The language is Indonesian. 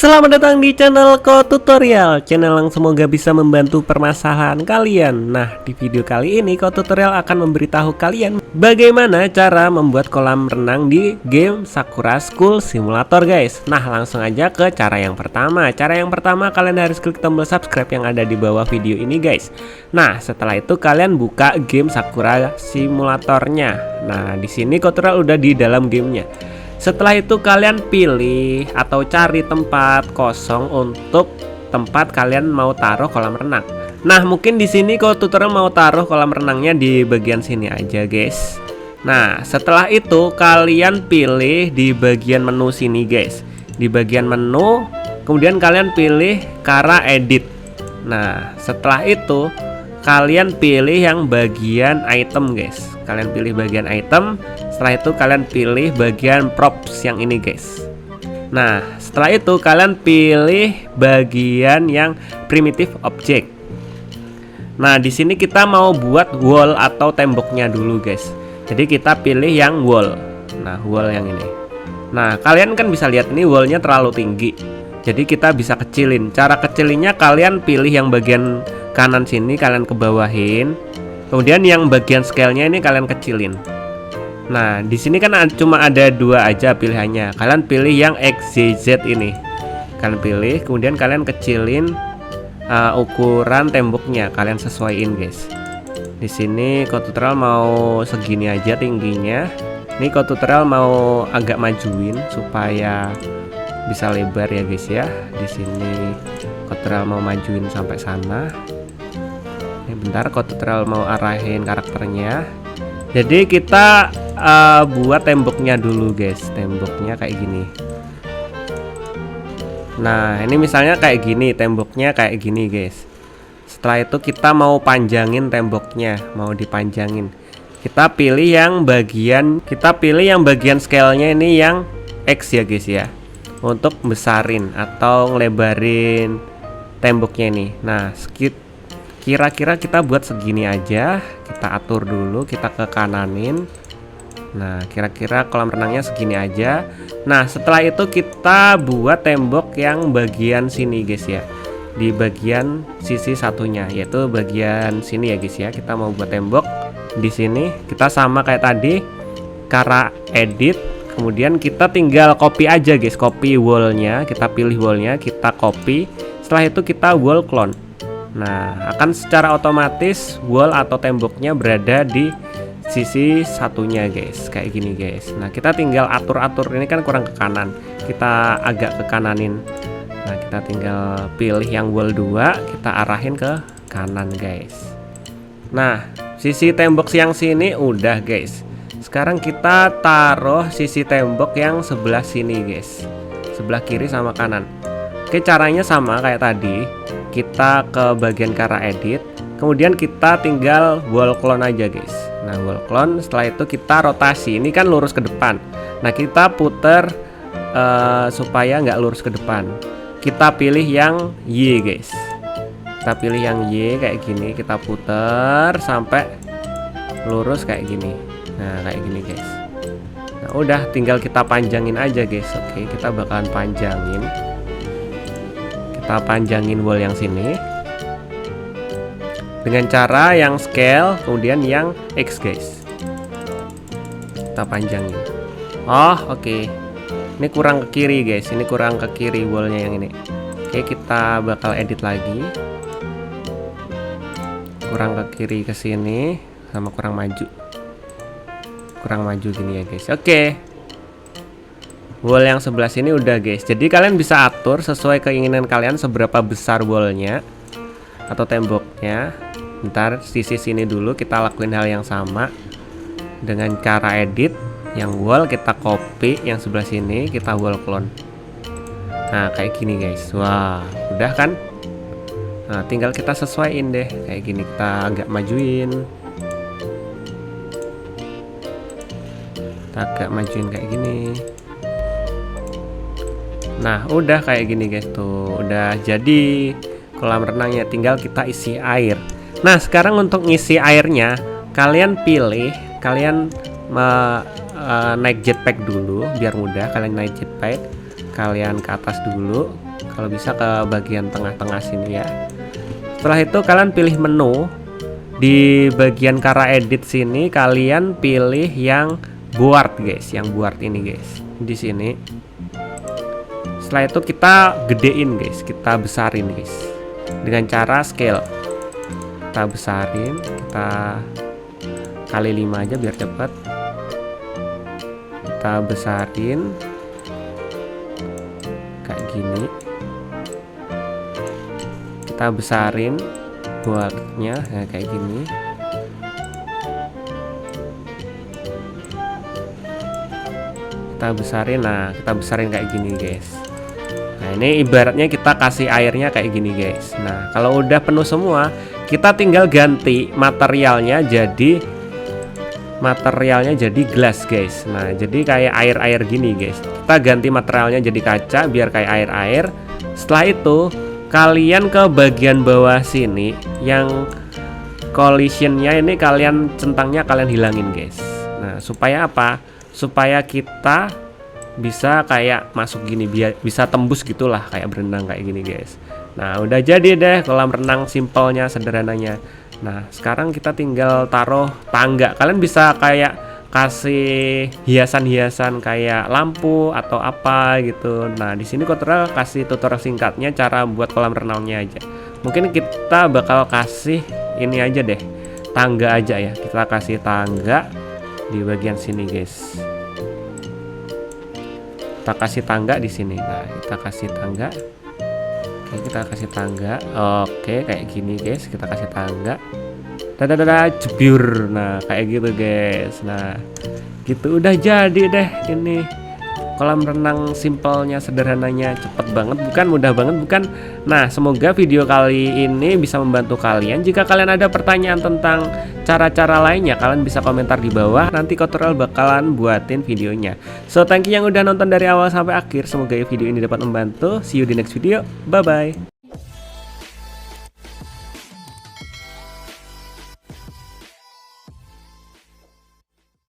Selamat datang di channel Ko Tutorial, channel yang semoga bisa membantu permasalahan kalian. Nah, di video kali ini Ko Tutorial akan memberitahu kalian bagaimana cara membuat kolam renang di game Sakura School Simulator, guys. Nah, langsung aja ke cara yang pertama. Cara yang pertama, kalian harus klik tombol subscribe yang ada di bawah video ini, guys. Nah, setelah itu kalian buka game Sakura Simulatornya. Nah, di sini Ko Tutorial udah di dalam gamenya. Setelah itu kalian pilih atau cari tempat kosong untuk tempat kalian mau taruh kolam renang. Nah, mungkin di sini Ko Tutorial mau taruh kolam renangnya di bagian sini aja, guys. Nah, setelah itu kalian pilih di bagian menu sini, guys. Di bagian menu, kemudian kalian pilih cara edit. Nah, setelah itu kalian pilih yang bagian item, guys. Kalian pilih bagian item. Setelah itu kalian pilih bagian props yang ini, guys. Nah, setelah itu kalian pilih bagian yang primitive object. Nah, di sini kita mau buat wall atau temboknya dulu, guys. Jadi kita pilih yang wall. Nah, wall yang ini. Nah, kalian kan bisa lihat ini wallnya terlalu tinggi. Jadi kita bisa kecilin. Cara kecilinnya kalian pilih yang bagian kanan sini, kalian kebawahin. Kemudian yang bagian scale-nya ini kalian kecilin. Nah, di sini kan cuma ada dua aja pilihannya. Kalian pilih yang XYZ ini. Kalian pilih, kemudian kalian kecilin ukuran temboknya. Kalian sesuaiin, guys. Di sini Ko Tutorial mau segini aja tingginya. Ini Ko Tutorial mau agak majuin supaya bisa lebar ya, guys ya. Di sini Ko Tutorial mau majuin sampai sana. Ini bentar, Ko Tutorial mau arahin karakternya. Jadi kita buat temboknya dulu, guys. Temboknya kayak gini. Nah, ini misalnya kayak gini, temboknya kayak gini, guys. Setelah itu kita mau panjangin temboknya, mau dipanjangin. Kita pilih yang bagian scale-nya ini yang X ya, guys ya. Untuk besarin atau ngelebarin temboknya ini. Nah, kira-kira kita buat segini aja. Kita atur dulu, kita ke kananin. Nah, kira-kira kolam renangnya segini aja. Nah, setelah itu kita buat tembok yang bagian sini, guys ya. Di bagian sisi satunya, yaitu bagian sini ya, guys ya. Kita mau buat tembok di sini. Kita sama kayak tadi, cara edit. Kemudian kita tinggal copy aja, guys. Copy wallnya, kita pilih wallnya, kita copy. Setelah itu kita wall clone. Nah, akan secara otomatis wall atau temboknya berada di sisi satunya, guys. Kayak gini, guys. Nah, kita tinggal atur-atur. Ini kan kurang ke kanan. Kita agak ke kananin. Nah, kita tinggal pilih yang wall 2, kita arahin ke kanan, guys. Nah, sisi tembok yang sini udah, guys. Sekarang kita taruh sisi tembok yang sebelah sini, guys. Sebelah kiri sama kanan. Oke, caranya sama kayak tadi. Kita ke bagian cara edit, kemudian kita tinggal wall clone aja, guys. Nah, wall clone, setelah itu kita rotasi. Ini kan lurus ke depan. Nah, kita puter supaya nggak lurus ke depan. Kita pilih yang Y, guys. Kita pilih yang Y kayak gini, kita puter sampai lurus kayak gini. Nah, kayak gini, guys. Nah, udah tinggal kita panjangin aja, guys. Oke, kita bakalan panjangin. Kita panjangin wall yang sini dengan cara yang scale, kemudian yang X, guys. Kita panjangin. Oh, oke. Ini kurang ke kiri, guys. Ini kurang ke kiri wallnya yang ini. Oke, kita bakal edit lagi. Kurang ke kiri ke sini, sama kurang maju. Kurang maju gini ya, guys. Oke. Wall yang sebelah sini udah, guys. Jadi kalian bisa atur sesuai keinginan kalian seberapa besar wallnya atau temboknya. Ntar sisi sini dulu kita lakuin hal yang sama dengan cara edit. Yang wall kita copy, yang sebelah sini kita wall clone. Nah, kayak gini, guys. Wah, udah kan? Nah, tinggal kita sesuaiin deh. Kayak gini, kita agak majuin. Kita agak majuin kayak gini. Nah, udah kayak gini, guys. Tuh, udah jadi kolam renangnya. Tinggal kita isi air. Nah, sekarang untuk ngisi airnya, kalian pilih, kalian naik jetpack dulu biar mudah. Kalian naik jetpack, kalian ke atas dulu. Kalau bisa ke bagian tengah-tengah sini ya. Setelah itu kalian pilih menu. Di bagian cara edit sini kalian pilih yang board guys, yang board ini guys. Di sini. Setelah itu kita gedein guys, kita besarin guys. Dengan cara scale. Kita besarin, kita kali 5 aja biar cepat. Kita besarin kayak gini. Kita besarin buatnya ya, kayak gini. Kita besarin, nah kita besarin kayak gini guys. Nah ini ibaratnya kita kasih airnya kayak gini guys. Nah kalau udah penuh semua, kita tinggal ganti materialnya jadi gelas guys. Nah jadi kayak air-air gini guys. Kita ganti materialnya jadi kaca biar kayak air-air. Setelah itu kalian ke bagian bawah sini yang collisionnya ini kalian centangnya kalian hilangin guys. Nah supaya apa? Supaya kita bisa kayak masuk gini, biar bisa tembus gitulah, kayak berenang kayak gini guys. Nah udah jadi deh kolam renang simpelnya, sederhananya. Nah sekarang kita tinggal taruh tangga. Kalian bisa kayak kasih hiasan-hiasan kayak lampu atau apa gitu. Nah di sini Kotutorial kasih tutorial singkatnya cara buat kolam renangnya aja. Mungkin kita bakal kasih ini aja deh, tangga aja ya. Kita kasih tangga di bagian sini guys. Kita kasih tangga di sini. Nah kita kasih tangga. Oke kita kasih tangga. Oke kayak gini guys. Kita kasih tangga. Dadah jebur. Nah kayak gitu guys. Nah gitu udah jadi deh ini kolam renang simpelnya, sederhananya, cepet banget bukan, mudah banget bukan. Nah semoga video kali ini bisa membantu kalian. Jika kalian ada pertanyaan tentang cara-cara lainnya, kalian bisa komentar di bawah, nanti Kotutorial bakalan buatin videonya. So thank you yang udah nonton dari awal sampai akhir. Semoga video ini dapat membantu. See you di next video, bye bye.